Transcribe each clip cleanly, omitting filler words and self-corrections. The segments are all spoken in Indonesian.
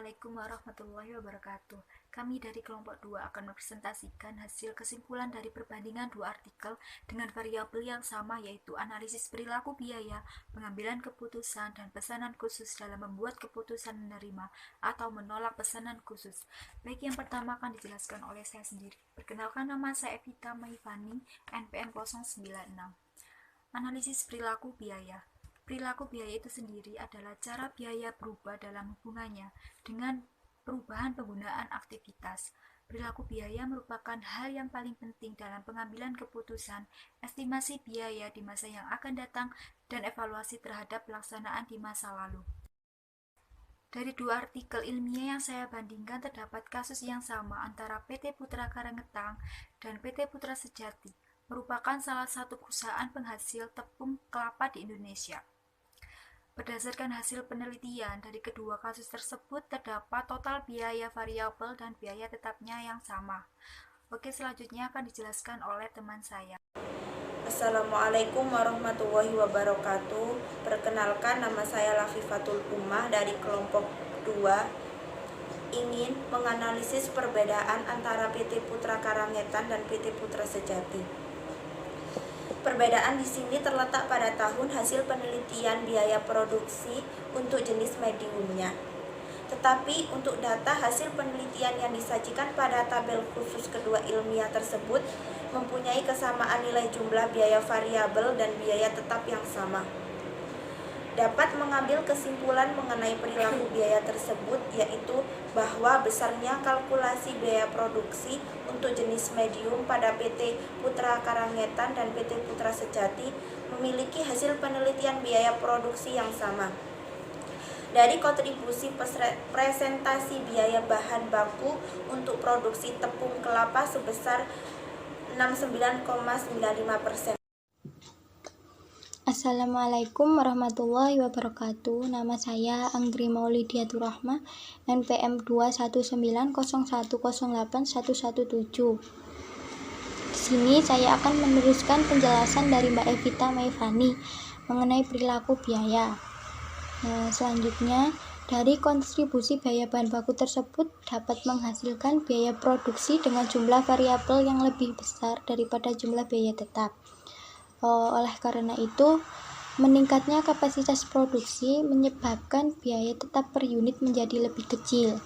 Assalamualaikum warahmatullahi wabarakatuh. Kami dari kelompok 2 akan mempresentasikan hasil kesimpulan dari perbandingan dua artikel dengan variabel yang sama, yaitu analisis perilaku biaya, pengambilan keputusan, dan pesanan khusus dalam membuat keputusan menerima atau menolak pesanan khusus. Baik, yang pertama akan dijelaskan oleh saya sendiri. Perkenalkan, nama saya Evita Maifani, NPM 096. Analisis perilaku biaya. Perilaku biaya itu sendiri adalah cara biaya berubah dalam hubungannya dengan perubahan penggunaan aktivitas. Perilaku biaya merupakan hal yang paling penting dalam pengambilan keputusan, estimasi biaya di masa yang akan datang, dan evaluasi terhadap pelaksanaan di masa lalu. Dari dua artikel ilmiah yang saya bandingkan, terdapat kasus yang sama antara PT Putra Karangetang dan PT Putra Sejati, merupakan salah satu perusahaan penghasil tepung kelapa di Indonesia. Berdasarkan hasil penelitian dari kedua kasus tersebut, terdapat total biaya variabel dan biaya tetapnya yang sama. Oke, selanjutnya akan dijelaskan oleh teman saya. Assalamualaikum warahmatullahi wabarakatuh. Perkenalkan, nama saya Lafifatul Ummah dari kelompok 2, ingin menganalisis perbedaan antara PT Putra Karangetan dan PT Putra Sejati. Perbedaan di sini terletak pada tahun hasil penelitian biaya produksi untuk jenis mediumnya. Tetapi untuk data hasil penelitian yang disajikan pada tabel khusus kedua ilmiah tersebut mempunyai kesamaan nilai jumlah biaya variabel dan biaya tetap yang sama. Dapat mengambil kesimpulan mengenai perilaku biaya tersebut, yaitu bahwa besarnya kalkulasi biaya produksi untuk jenis medium pada PT Putra Karangetan dan PT Putra Sejati memiliki hasil penelitian biaya produksi yang sama. Dari kontribusi presentasi biaya bahan baku untuk produksi tepung kelapa sebesar 69,95%. Assalamualaikum warahmatullahi wabarakatuh. Nama saya Anggri Maulidiatur Rahmah, NPM 21901081117. Di sini saya akan meneruskan penjelasan dari Mbak Evita Maifani mengenai perilaku biaya. Selanjutnya, dari kontribusi biaya bahan baku tersebut dapat menghasilkan biaya produksi dengan jumlah variabel yang lebih besar daripada jumlah biaya tetap. Oleh karena itu, meningkatnya kapasitas produksi menyebabkan biaya tetap per unit menjadi lebih kecil.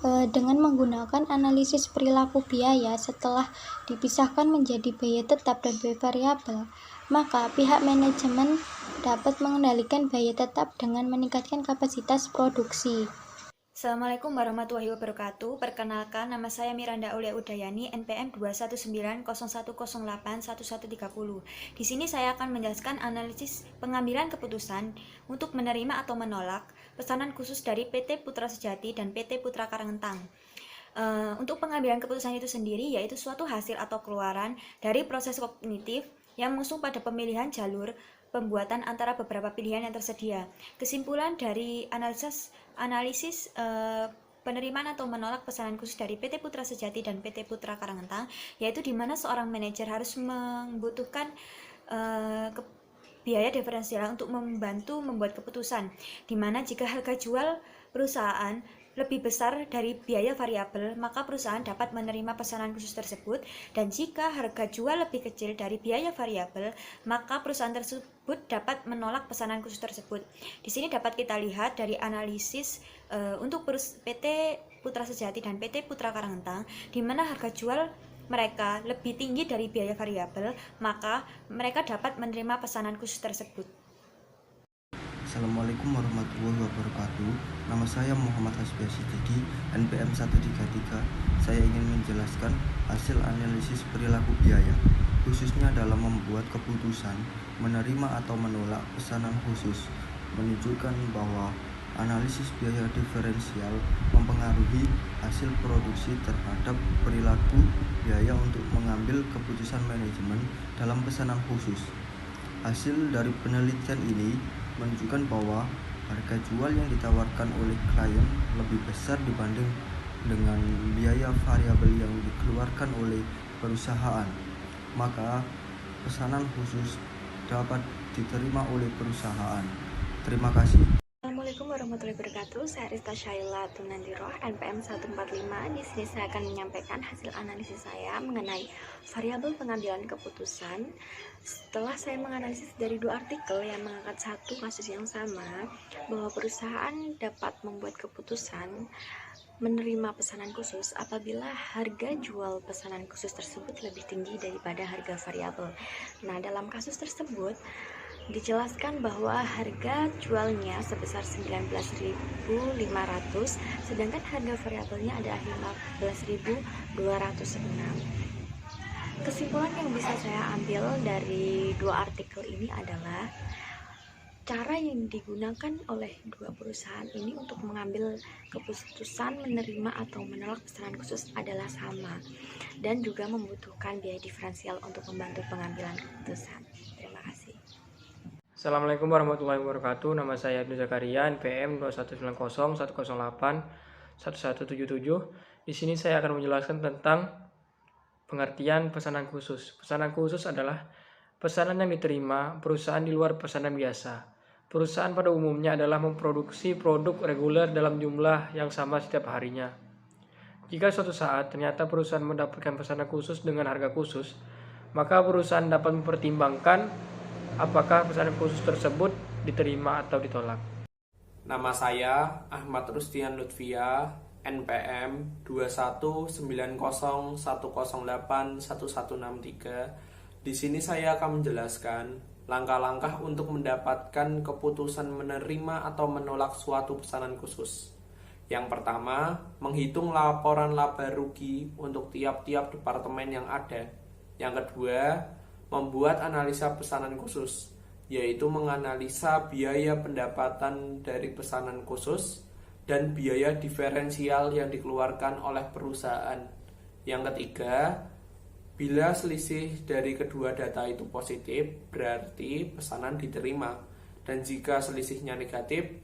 Dengan menggunakan analisis perilaku biaya setelah dipisahkan menjadi biaya tetap dan biaya variabel, maka pihak manajemen dapat mengendalikan biaya tetap dengan meningkatkan kapasitas produksi. Assalamualaikum warahmatullahi wabarakatuh. Perkenalkan, nama saya Miranda Aulia Udayani, NPM 21901081130. Di sini saya akan menjelaskan analisis pengambilan keputusan untuk menerima atau menolak pesanan khusus dari PT Putra Sejati dan PT Putra Karangetang. Untuk pengambilan keputusan itu sendiri, yaitu suatu hasil atau keluaran dari proses kognitif yang mengusung pada pemilihan jalur pembuatan antara beberapa pilihan yang tersedia. Kesimpulan dari analisis penerimaan atau menolak pesanan khusus dari PT Putra Sejati dan PT Putra Karangetang, yaitu di mana seorang manajer harus membutuhkan biaya diferensial untuk membantu membuat keputusan, di mana jika harga jual perusahaan lebih besar dari biaya variabel, maka perusahaan dapat menerima pesanan khusus tersebut, dan jika harga jual lebih kecil dari biaya variabel, maka perusahaan tersebut dapat menolak pesanan khusus tersebut. Di sini dapat kita lihat dari analisis untuk PT Putra Sejati dan PT Putra Karangetang, di mana harga jual mereka lebih tinggi dari biaya variabel, maka mereka dapat menerima pesanan khusus tersebut. Assalamualaikum warahmatullahi wabarakatuh. Nama saya Muhammad Hasbi Sidiki, NPM 133. Saya ingin menjelaskan hasil analisis perilaku biaya, khususnya dalam membuat keputusan menerima atau menolak pesanan khusus, menunjukkan bahwa analisis biaya diferensial mempengaruhi hasil produksi terhadap perilaku biaya untuk mengambil keputusan manajemen dalam pesanan khusus. Hasil dari penelitian ini menunjukkan bahwa harga jual yang ditawarkan oleh klien lebih besar dibanding dengan biaya variabel yang dikeluarkan oleh perusahaan, maka pesanan khusus dapat diterima oleh perusahaan. Terima kasih. Assalamualaikum warahmatullahi wabarakatuh. Saya Rista Syaila Tunandiroh, NPM 145. Di sini saya akan menyampaikan hasil analisis saya mengenai variabel pengambilan keputusan. Setelah saya menganalisis dari 2 artikel yang mengangkat satu kasus yang sama, bahwa perusahaan dapat membuat keputusan menerima pesanan khusus apabila harga jual pesanan khusus tersebut lebih tinggi daripada harga variabel. Nah, dalam kasus tersebut dijelaskan bahwa harga jualnya sebesar 19.500, sedangkan harga variabelnya adalah 15.206. Kesimpulan yang bisa saya ambil dari 2 artikel ini adalah cara yang digunakan oleh 2 perusahaan ini untuk mengambil keputusan menerima atau menolak pesanan khusus adalah sama dan juga membutuhkan biaya diferensial untuk membantu pengambilan keputusan. Terima kasih. Assalamualaikum warahmatullahi wabarakatuh. Nama saya Ibnu Zakaria, NPM 2190-108-1177. Di sini saya akan menjelaskan tentang pengertian pesanan khusus. Pesanan khusus adalah pesanan yang diterima perusahaan di luar pesanan biasa. Perusahaan pada umumnya adalah memproduksi produk reguler dalam jumlah yang sama setiap harinya. Jika suatu saat ternyata perusahaan mendapatkan pesanan khusus dengan harga khusus, maka perusahaan dapat mempertimbangkan apakah pesanan khusus tersebut diterima atau ditolak. Nama saya Ahmad Rustian Lutfia, NPM 2190108163. Di sini saya akan menjelaskan langkah-langkah untuk mendapatkan keputusan menerima atau menolak suatu pesanan khusus. Yang pertama, menghitung laporan laba rugi untuk tiap-tiap departemen yang ada. Yang kedua, membuat analisa pesanan khusus, yaitu menganalisa biaya pendapatan dari pesanan khusus dan biaya diferensial yang dikeluarkan oleh perusahaan. Yang ketiga, bila selisih dari kedua data itu positif, berarti pesanan diterima, dan jika selisihnya negatif,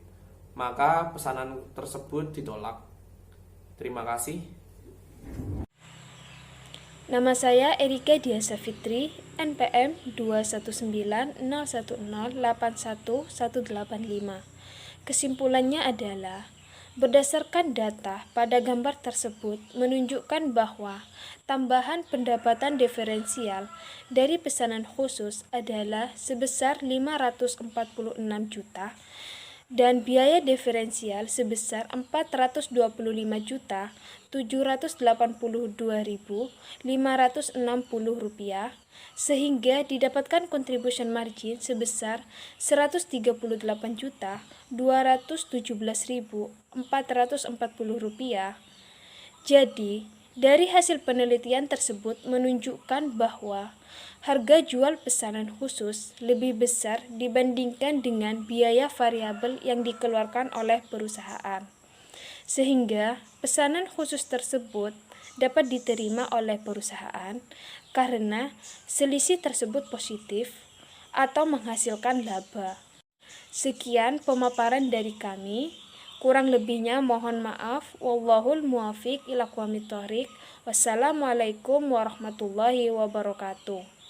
maka pesanan tersebut ditolak. Terima kasih. Nama saya Erika Diasa Fitri, NPM 21901081185. Kesimpulannya adalah, berdasarkan data pada gambar tersebut menunjukkan bahwa tambahan pendapatan diferensial dari pesanan khusus adalah sebesar 546 juta dan biaya diferensial sebesar 425.782.560 rupiah, sehingga didapatkan contribution margin sebesar 138.217.440 rupiah. Jadi, dari hasil penelitian tersebut menunjukkan bahwa harga jual pesanan khusus lebih besar dibandingkan dengan biaya variabel yang dikeluarkan oleh perusahaan, sehingga pesanan khusus tersebut dapat diterima oleh perusahaan karena selisih tersebut positif atau menghasilkan laba. Sekian pemaparan dari kami. Kurang lebihnya mohon maaf. Wallahul muwaffiq ila aqwamit thoriq. Wassalamualaikum warahmatullahi wabarakatuh.